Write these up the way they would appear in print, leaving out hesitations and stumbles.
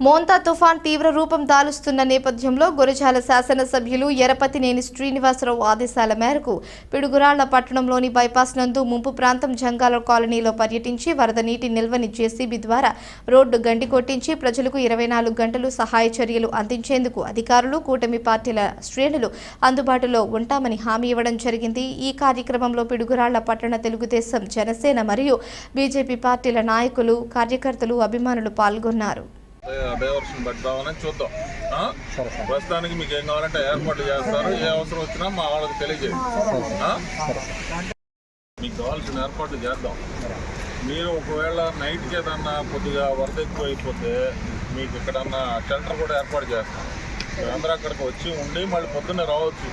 మోంతా తుఫాన్ తీవ్ర రూపం దాలుస్తున్న నేపథ్యంలో గురజాల శాసనసభ్యులు ఎరపతినేని శ్రీనివాసరావు ఆదేశాల మేరకు పిడుగురాళ్ల పట్టణంలోని బైపాస్ నందు ముంపు ప్రాంతం జంగాల కాలనీలో పర్యటించి వరద నీటి నిల్వని జేసీబీ ద్వారా రోడ్డు గండి కొట్టించి ప్రజలకు 24 గంటలు సహాయ చర్యలు అందించేందుకు అధికారులు కూటమి పార్టీల శ్రేణులు అందుబాటులో ఉంటామని హామీ ఇవ్వడం జరిగింది। ఈ కార్యక్రమంలో పిడుగురాళ్ల పట్టణ తెలుగుదేశం, జనసేన మరియు బీజేపీ పార్టీల నాయకులు, కార్యకర్తలు, అభిమానులు పాల్గొన్నారు। డైవర్షన్ పెడతామని చూద్దాం। ప్రస్తుతానికి మీకు ఏం కావాలంటే ఏర్పాట్లు చేస్తారు, ఏ అవసరం వచ్చినా మా వాళ్ళకి తెలియజేయండి। మీకు కావాల్సిన ఏర్పాట్లు చేద్దాం। మీరు ఒకవేళ నైట్కి ఏదన్నా కొద్దిగా వరద ఎక్కువ అయిపోతే మీకు ఎక్కడన్నా షెల్టర్ కూడా ఏర్పాటు చేస్తాం। మీరందరూ అక్కడికి వచ్చి ఉండి మళ్ళీ పొద్దున్నే రావచ్చు।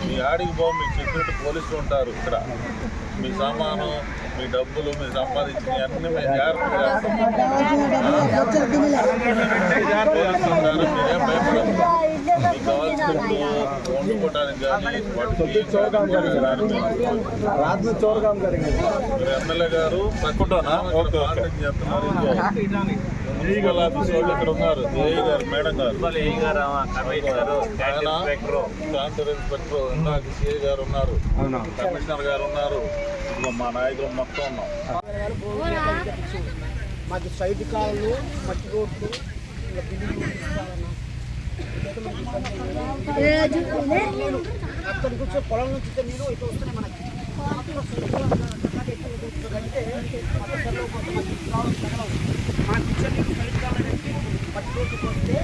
మీ ఆడికి పో, మీ సెక్యూరిటీ పోలీసులు ఉంటారు ఇక్కడ। మీ సామాను, మీ డబ్బులు, మీరు సంపాదించిన అన్ని మేము జాగ్రత్త చేస్తాం। మీరేం భయపడదు। మీకు కావాల్సినట్టు వండుకోవడానికి కానీ మీరు ఎమ్మెల్యే గారు తక్కువనా చేస్తున్నారు। మున్సిపల్ ఆఫీస్ వాళ్ళు ఇక్కడ ఉన్నారు, ఏఈ గారు, మేడం గారు, శానిటరీ ఇన్స్పెక్టర్ ఇందాక సిఐ గారు ఉన్నారు, కమిషనర్ గారు ఉన్నారు, మా నాయకులు మొత్తం ఉన్నాం। మాకు సైడ్ కాళ్ళు, మట్టి రోడ్లు, అక్కడ కూర్చో పొలం నుంచి నీళ్ళు ఇటు వస్తున్నాయి మనకి। మా కిచెన్ సైడ్ కావాలంటే మట్టి రోడ్డుకి వస్తే